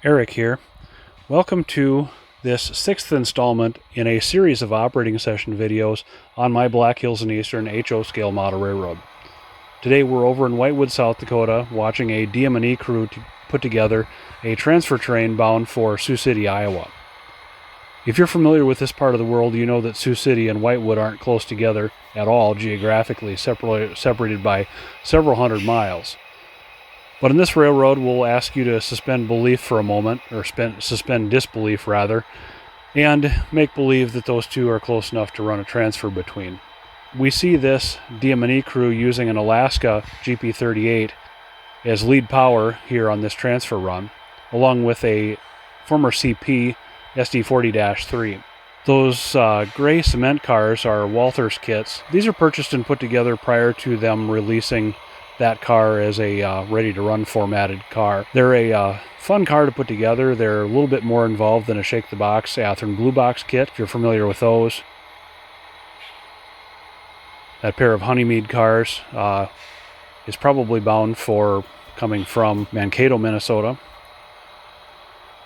Eric here. Welcome to this sixth installment in a series of operating session videos on my Black Hills and Eastern HO scale model railroad. Today we're over in Whitewood, South Dakota, watching a DM&E crew put together a transfer train bound for Sioux City, Iowa. If you're familiar with this part of the world, you know that Sioux City and Whitewood aren't close together at all geographically, separated by several hundred miles. But in this railroad, we'll ask you to suspend belief for a moment, or suspend disbelief rather, and make believe that those two are close enough to run a transfer between. We see this DM&E crew using an Alaska GP38 as lead power here on this transfer run, along with a former CP SD40-3. Those gray cement cars are Walther's kits. These are purchased and put together prior to them releasing that car as a ready-to-run formatted car. They're a fun car to put together. They're a little bit more involved than a shake-the-box Athearn Blue Box kit, if you're familiar with those. That pair of Honeymead cars is probably bound for coming from Mankato, Minnesota.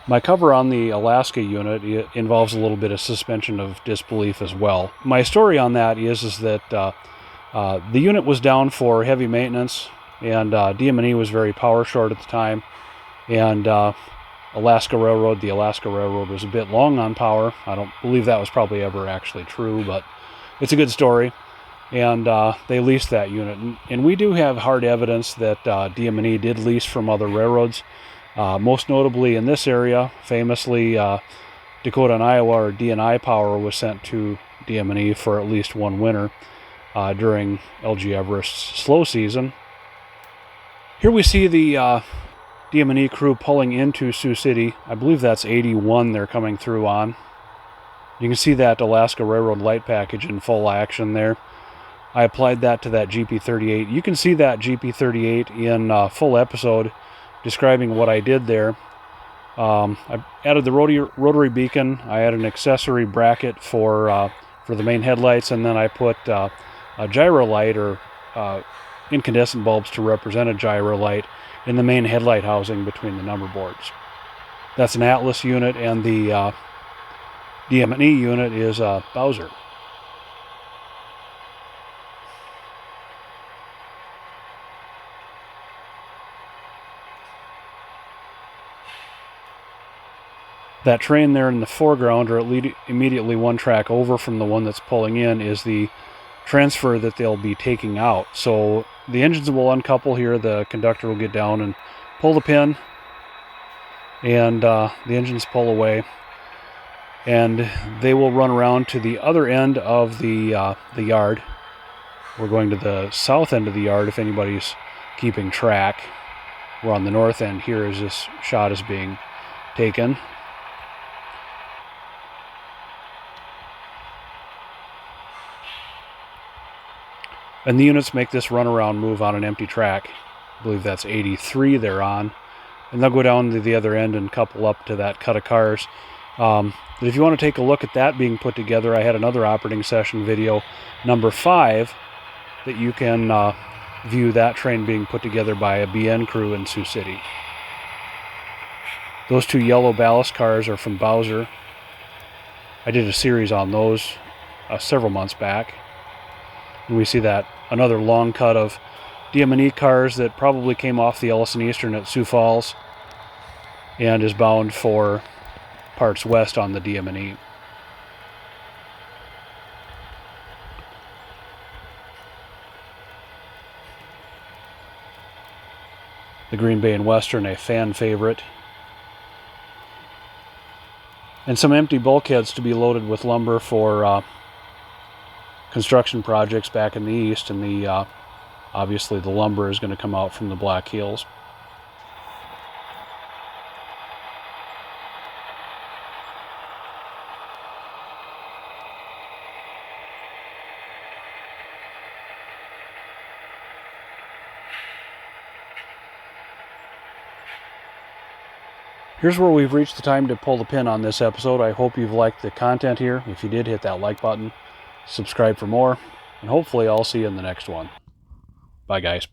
My cover on the Alaska unit involves a little bit of suspension of disbelief as well. My story on that is that the unit was down for heavy maintenance, and DM&E was very power short at the time, and the Alaska Railroad was a bit long on power. I don't believe that was probably ever actually true, but it's a good story. And they leased that unit, and we do have hard evidence that DM&E did lease from other railroads, most notably in this area. Famously, Dakota and Iowa, or D&I power, was sent to DM&E for at least one winter during LG Everest's slow season. Here we see the DM&E crew pulling into Sioux City. I believe that's 81 they're coming through on. You can see that Alaska Railroad light package in full action there. I applied that to that GP38. You can see that GP38 in a full episode describing what I did there. I added the rotary beacon. I added an accessory bracket for the main headlights, and then I put a gyro light, or incandescent bulbs to represent a gyro light, in the main headlight housing between the number boards. That's an Atlas unit, and the DM&E unit is Bowser. That train there in the foreground, or immediately one track over from the one that's pulling in, is the transfer that they'll be taking out. So the engines will uncouple here. The conductor will get down and pull the pin, and the engines pull away, and they will run around to the other end of the yard. We're going to the south end of the yard if anybody's keeping track. We're on the north end here as this shot is being taken. And the units make this runaround move on an empty track. I believe that's 83 they're on. And they'll go down to the other end and couple up to that cut of cars. But if you want to take a look at that being put together, I had another operating session video, number 5, that you can view that train being put together by a BN crew in Sioux City. Those two yellow ballast cars are from Bowser. I did a series on those several months back. And we see that another long cut of DM&E cars that probably came off the Ellison Eastern at Sioux Falls and is bound for parts west on the DM&E. The Green Bay and Western, a fan favorite. And some empty bulkheads to be loaded with lumber for construction projects back in the east, and the obviously the lumber is going to come out from the Black Hills. Here's where we've reached the time to pull the pin on this episode. I hope you've liked the content here. If you did, hit that like button, subscribe for more, and hopefully I'll see you in the next one. Bye, guys.